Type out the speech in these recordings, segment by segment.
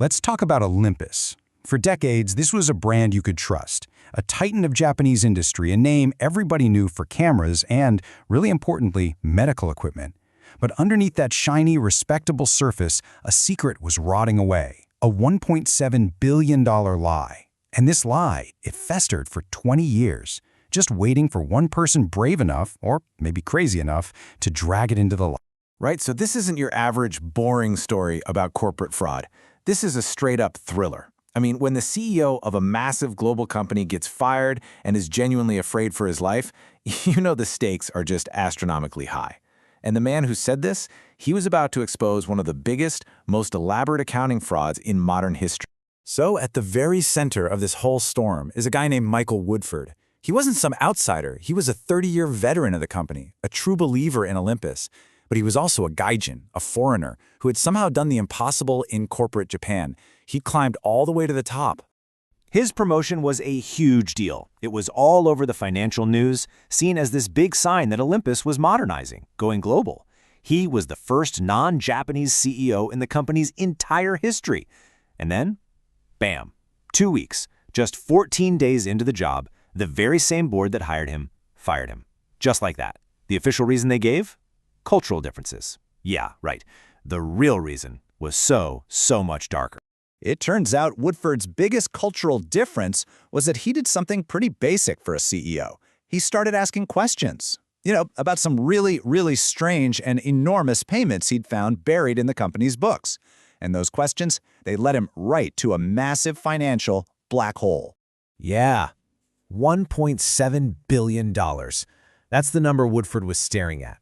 Let's talk about Olympus. For decades, this was a brand you could trust, a titan of Japanese industry, a name everybody knew for cameras and, really importantly, medical equipment. But underneath that shiny, respectable surface, a secret was rotting away, a $1.7 billion lie. And this lie, it festered for 20 years, just waiting for one person brave enough, or maybe crazy enough, to drag it into the light. Right? So this isn't your average boring story about corporate fraud. This is a straight-up thriller. I mean, when the CEO of a massive global company gets fired and is genuinely afraid for his life, you know the stakes are just astronomically high. And the man who said this, he was about to expose one of the biggest, most elaborate accounting frauds in modern history. So at the very center of this whole storm is a guy named Michael Woodford. He wasn't some outsider. He was a 30-year veteran of the company, a true believer in Olympus. But he was also a gaijin, a foreigner, who had somehow done the impossible in corporate Japan. He'd climbed all the way to the top. His promotion was a huge deal. It was all over the financial news, seen as this big sign that Olympus was modernizing, going global. He was the first non-Japanese CEO in the company's entire history. And then, bam, 2 weeks, just 14 days into the job, the very same board that hired him fired him. Just like that. The official reason they gave? Cultural differences. Yeah, right. The real reason was so much darker. It turns out Woodford's biggest cultural difference was that he did something pretty basic for a CEO. He started asking questions, about some really strange and enormous payments he'd found buried in the company's books. And those questions, they led him right to a massive financial black hole. Yeah, $1.7 billion. That's the number Woodford was staring at.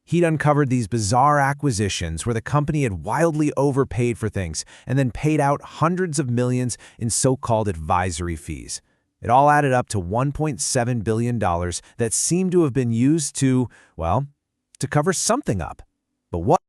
He'd uncovered these bizarre acquisitions where the company had wildly overpaid for things and then paid out hundreds of millions in so-called advisory fees. It all added up to $1.7 billion that seemed to have been used to cover something up. But what?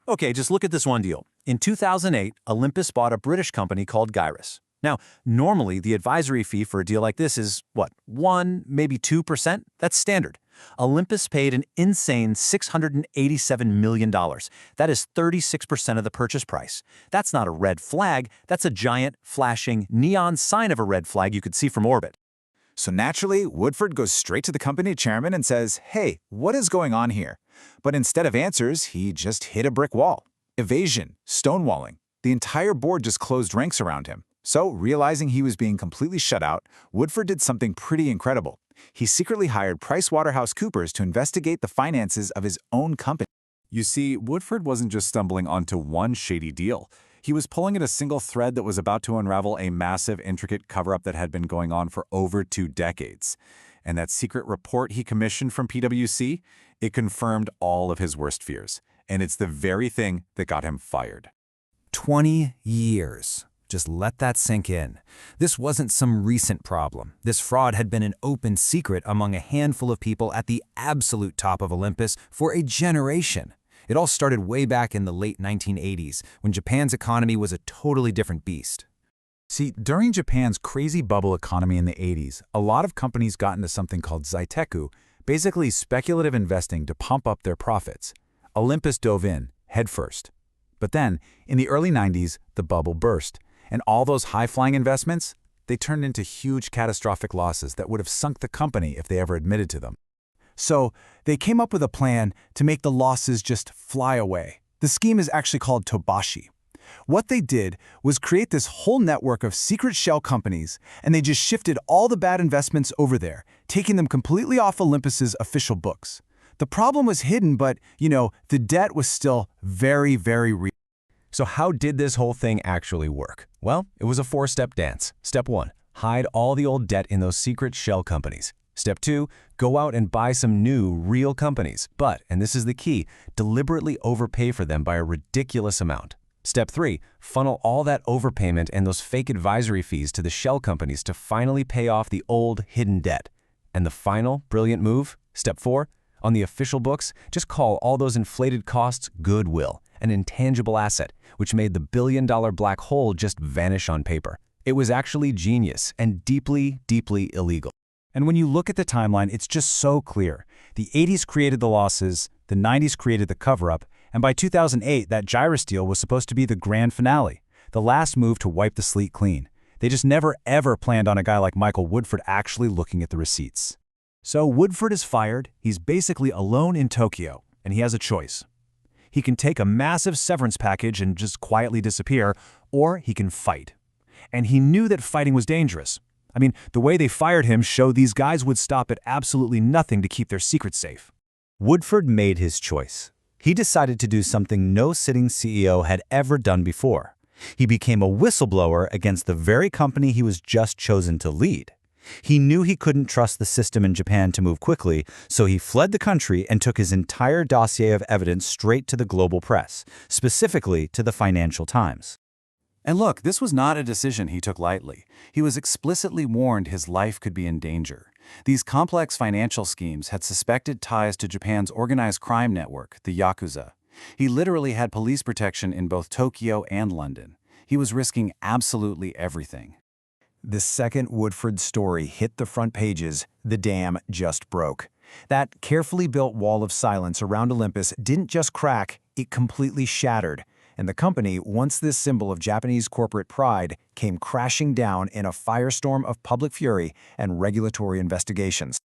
Okay, just look at this one deal. In 2008, Olympus bought a British company called Gyrus. Now, normally the advisory fee for a deal like this is, 1, maybe 2%? That's standard. Olympus paid an insane $687 million. That is 36% of the purchase price. That's not a red flag, that's a giant, flashing, neon sign of a red flag you could see from orbit. So naturally, Woodford goes straight to the company chairman and says, "Hey, what is going on here?" But instead of answers, he just hit a brick wall. Evasion, stonewalling. The entire board just closed ranks around him. So, realizing he was being completely shut out, Woodford did something pretty incredible. He secretly hired PricewaterhouseCoopers to investigate the finances of his own company. You see, Woodford wasn't just stumbling onto one shady deal. He was pulling at a single thread that was about to unravel a massive, intricate cover-up that had been going on for over 2 decades. And that secret report he commissioned from PwC, it confirmed all of his worst fears. And it's the very thing that got him fired. 20 years. Just let that sink in. This wasn't some recent problem. This fraud had been an open secret among a handful of people at the absolute top of Olympus for a generation. It all started way back in the late 1980s, when Japan's economy was a totally different beast. See, during Japan's crazy bubble economy in the 80s, a lot of companies got into something called zaiteku, basically speculative investing to pump up their profits. Olympus dove in, headfirst. But then, in the early 90s, the bubble burst. And all those high-flying investments, they turned into huge catastrophic losses that would have sunk the company if they ever admitted to them. So they came up with a plan to make the losses just fly away. The scheme is actually called tobashi. What they did was create this whole network of secret shell companies, and they just shifted all the bad investments over there, taking them completely off Olympus's official books. The problem was hidden, but, the debt was still very real. So how did this whole thing actually work? Well, it was a 4-step dance. Step 1, hide all the old debt in those secret shell companies. Step 2, go out and buy some new, real companies. But, and this is the key, deliberately overpay for them by a ridiculous amount. Step 3, funnel all that overpayment and those fake advisory fees to the shell companies to finally pay off the old, hidden debt. And the final, brilliant move, Step 4, on the official books, just call all those inflated costs goodwill, an intangible asset, which made the billion-dollar black hole just vanish on paper. It was actually genius and deeply illegal. And when you look at the timeline, it's just so clear. The 80s created the losses, the 90s created the cover-up, and by 2008, that Gyrus deal was supposed to be the grand finale. the last move to wipe the slate clean. They just never ever planned on a guy like Michael Woodford actually looking at the receipts. So Woodford is fired, he's basically alone in Tokyo, and he has a choice. He can take a massive severance package and just quietly disappear, or he can fight. And he knew that fighting was dangerous. I mean, the way they fired him showed these guys would stop at absolutely nothing to keep their secrets safe. Woodford made his choice. He decided to do something no sitting CEO had ever done before. He became a whistleblower against the very company he was just chosen to lead. He knew he couldn't trust the system in Japan to move quickly, so he fled the country and took his entire dossier of evidence straight to the global press, specifically to the Financial Times. And look, this was not a decision he took lightly. He was explicitly warned his life could be in danger. These complex financial schemes had suspected ties to Japan's organized crime network, the Yakuza. He literally had police protection in both Tokyo and London. He was risking absolutely everything. The second Woodford story hit the front pages, the dam just broke. That carefully built wall of silence around Olympus didn't just crack, it completely shattered. And the company, once this symbol of Japanese corporate pride, came crashing down in a firestorm of public fury and regulatory investigations.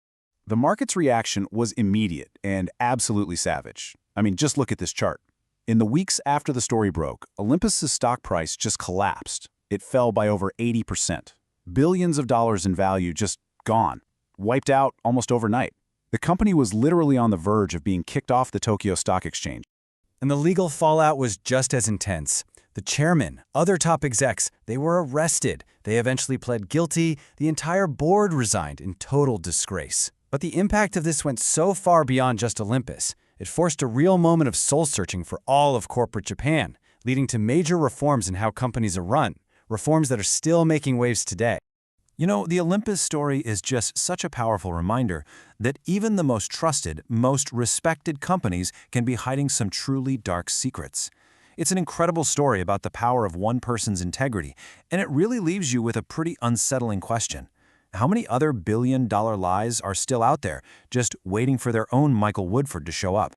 The market's reaction was immediate and absolutely savage. I mean, just look at this chart. In the weeks after the story broke, Olympus's stock price just collapsed. It fell by over 80%. Billions of dollars in value just gone, wiped out almost overnight. The company was literally on the verge of being kicked off the Tokyo Stock Exchange. And the legal fallout was just as intense. The chairman, other top execs, they were arrested. They eventually pled guilty. The entire board resigned in total disgrace. But the impact of this went so far beyond just Olympus. It forced a real moment of soul-searching for all of corporate Japan, leading to major reforms in how companies are run, reforms that are still making waves today. You know, the Olympus story is just such a powerful reminder that even the most trusted, most respected companies can be hiding some truly dark secrets. It's an incredible story about the power of one person's integrity, and it really leaves you with a pretty unsettling question. How many other billion-dollar lies are still out there, just waiting for their own Michael Woodford to show up?